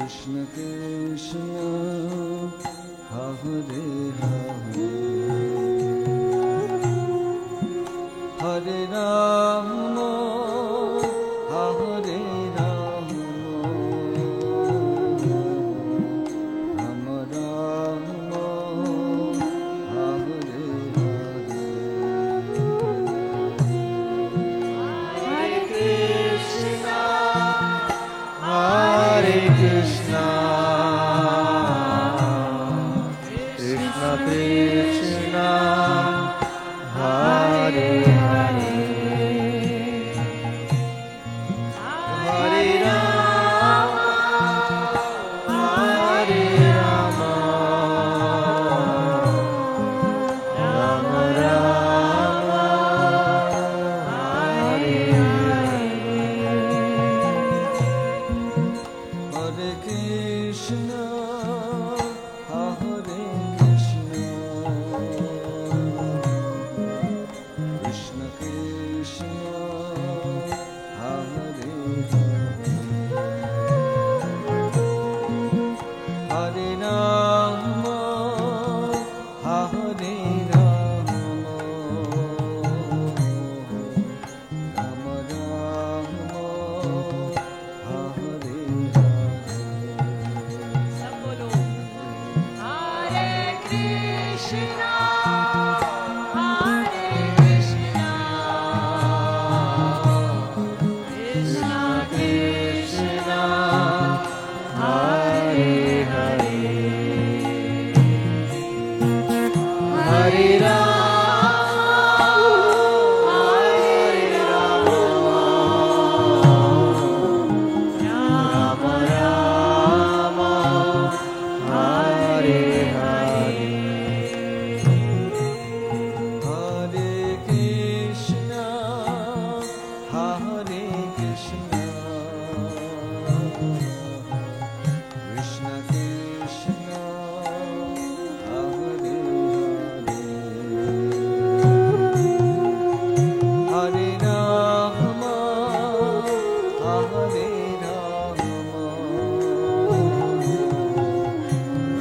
Krishna Krishna Hare Hare Hare Rama Hare Rama Rama Rama Hare Hare Hare Krishna Hare Krishna Krishna Krishna Hare Hare Hare Rama Hare Rama Rama Rama Hare Hare Hare Krishna Hare Krishna Krishna Krishna Hare Hare Hare Rama Hare Rama Rama Rama Hare सब बोलो हरे कृष्णा कृष्णा कृष्णा हरे हरे हरे राम हरे Ram Ram Ram Hare Hare Hare Krishna Hare Krishna Krishna Krishna Hare Hare Hare Rama Hare Rama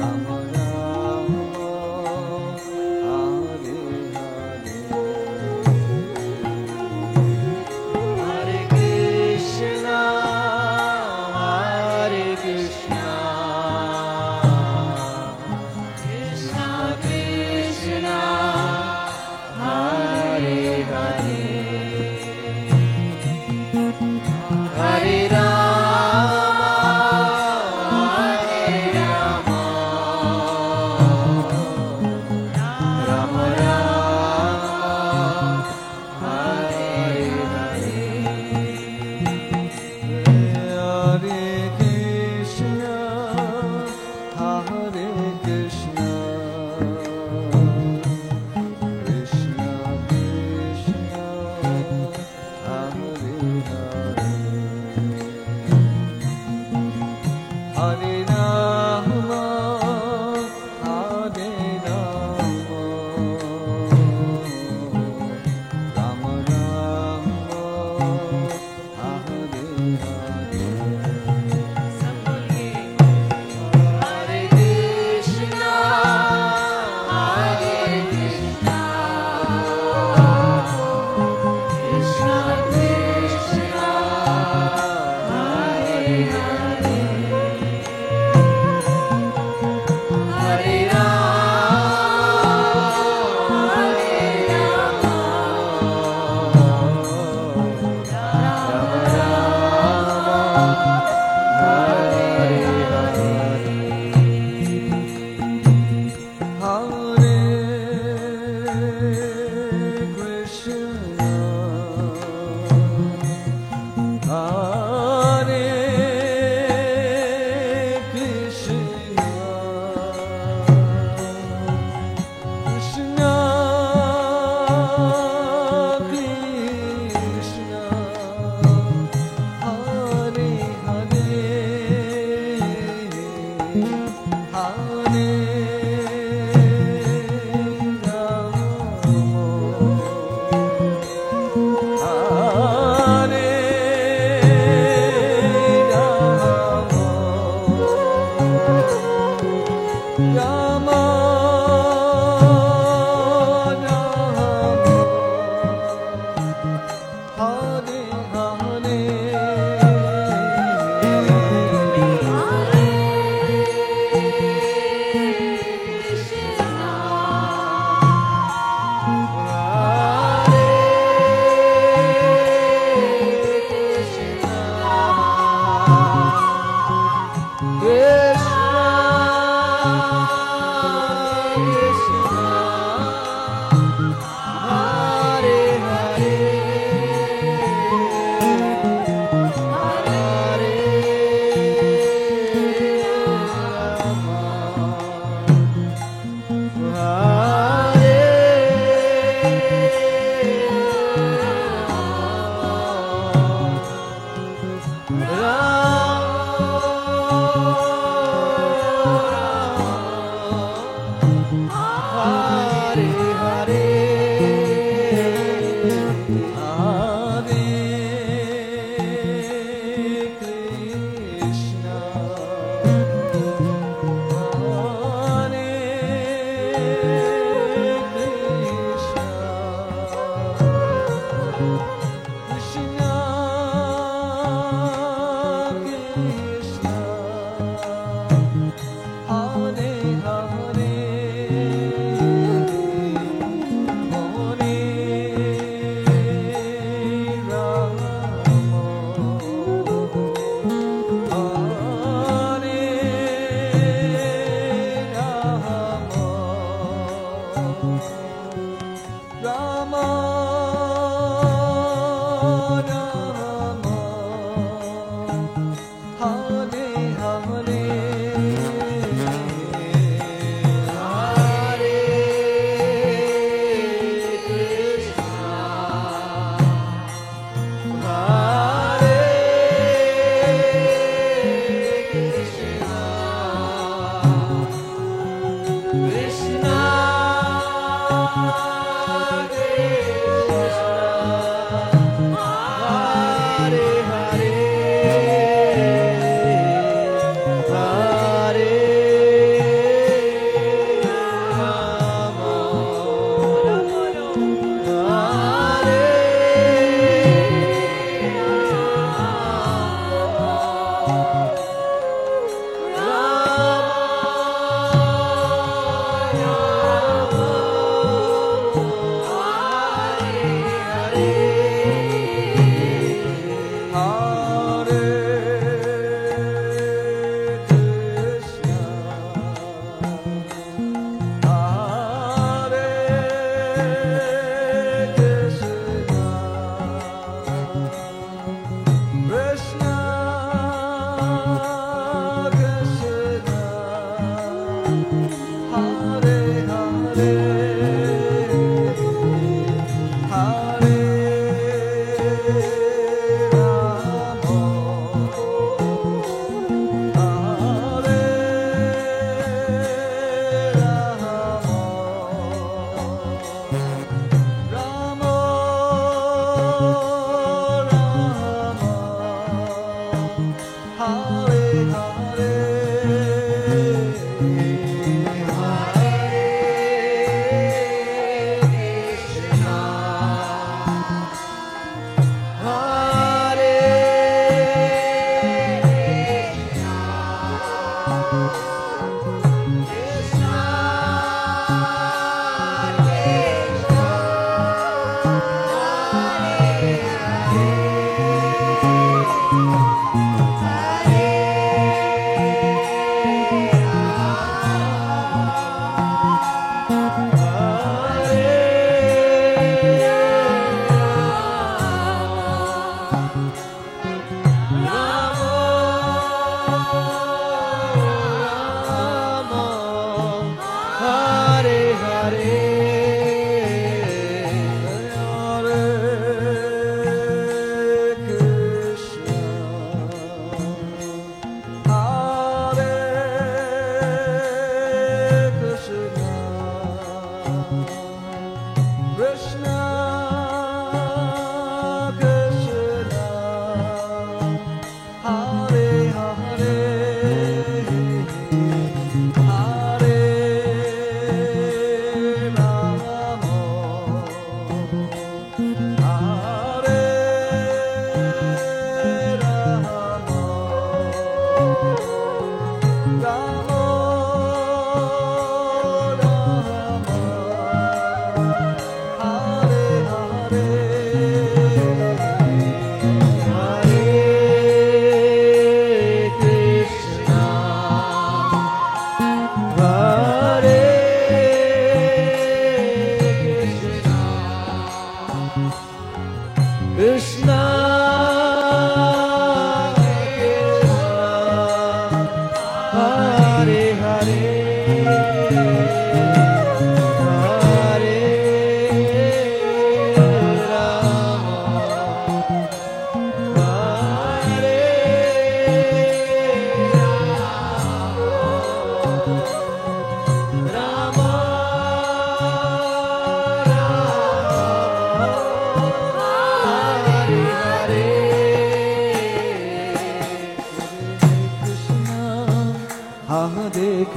Rama Rama Hare Hare Krishna Hare Krishna Krishna Krishna Hare Hare Hare Rama Hare Rama Rama Rama Hare Hare Hare Krishna Hare Krishna Krishna Krishna Hare Hare Hare Rama Hare Rama Rama Rama Hare Hare सब बोलिए हरे कृष्णा हरे Krishna Krishna Krishna Hare Hare Hare Ram Hare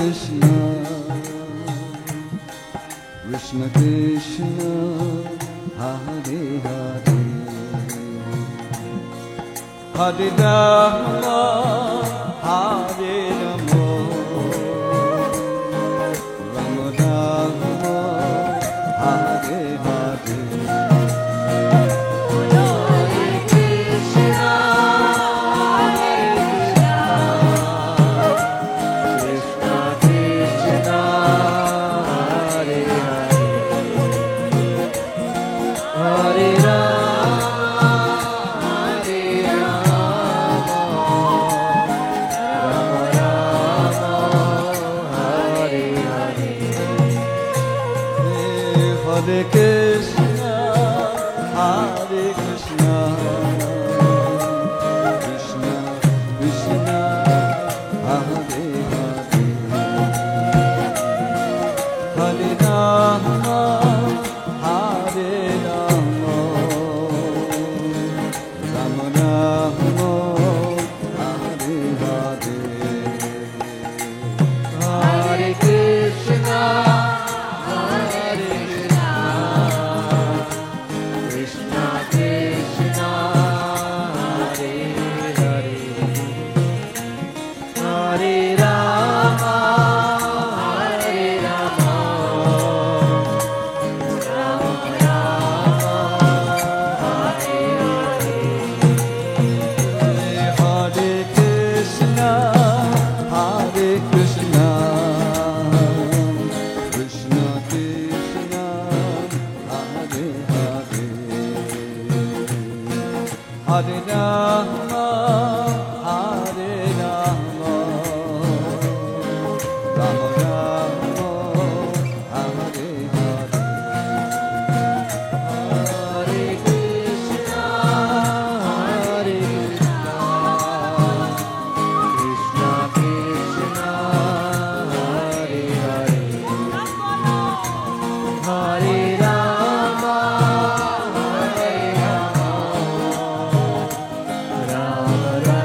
Krishna, Krishna Krishna, Hare Hare, Hare Rama, Hare Rama, Rama Rama, Hare Hare. Hare Krishna, Hare Krishna, Krishna Krishna, Hare Hare, Hare Rama, Hare Rama, Rama Rama, Hare Hare, Hare Krishna. Hare Rama, Hare Rama, Rama Rama, Hare Hare, Hare Krishna, Hare Krishna, Krishna Krishna, Hare Hare, Hare Rama, Hare Rama, Rama Rama.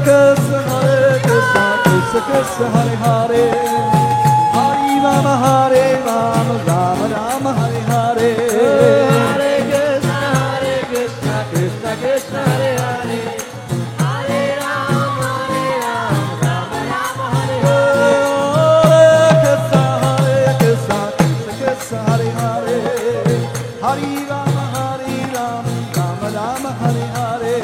Krishna, Krishna Krishna, Hare Hare, Hare Rama, Hare Rama, Rama Rama, Hare Hare, Hare Krishna, Krishna Krishna, Hare Hare, Hare Rama, Rama Rama, Hare Hare, Hare Krishna, Krishna Krishna, Hare Hare, Hare Rama, Rama Rama, Hare Hare.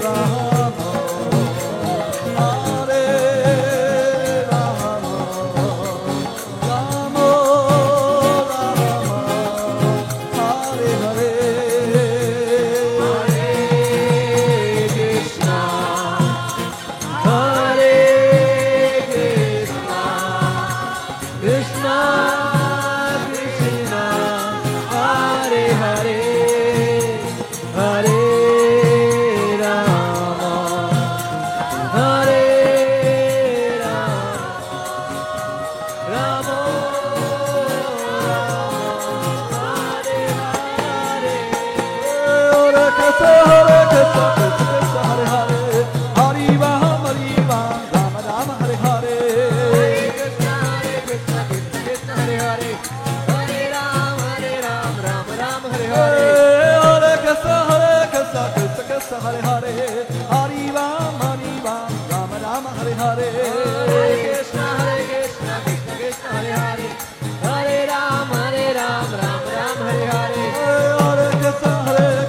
Hare Hare, Hare Ram, Rama Rama, Hare Hare, Hare Krishna, Krishna Krishna, Hare Hare, Hare Ram, Rama Rama, Hare Hare, Hare Krishna, Krishna Krishna, Hare Hare, Hare Ram, Rama Rama, Hare Hare, Hare Krishna, Krishna Krishna, Hare Hare, Hare Ram, Rama Rama, Hare Hare, Hare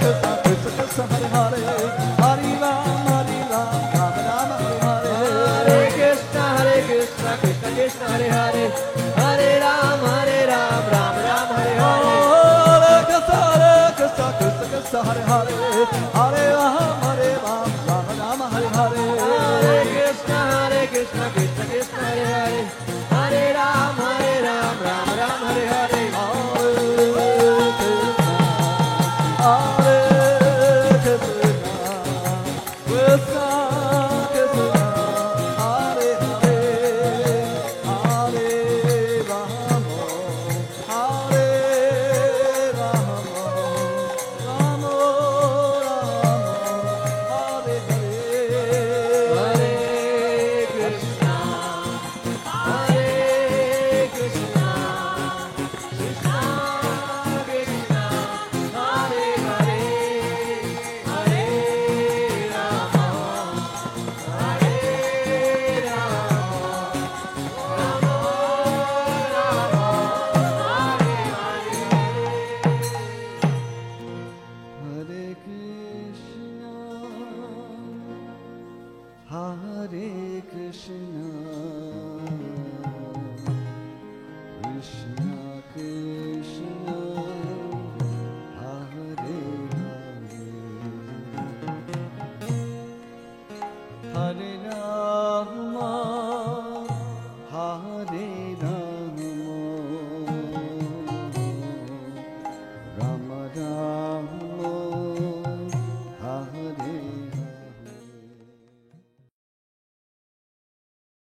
Krishna, Krishna Hare Hare, Hare Ram, Rama Rama, Hare Hare, Hare Krishna, Krishna Krishna, Hare Hare, Hare Ram, Rama Rama, Hare Hare, Hare Krishna, Krishna Krishna, Hare Hare, Hare Ram, Hare Ram, Rama Rama, Hare Hare, Hare Krishna, Krishna Krishna, Hare Hare, Hare Rama, Hare Rama, Rama Rama, Hare Hare, Hare Krishna, Hare Krishna,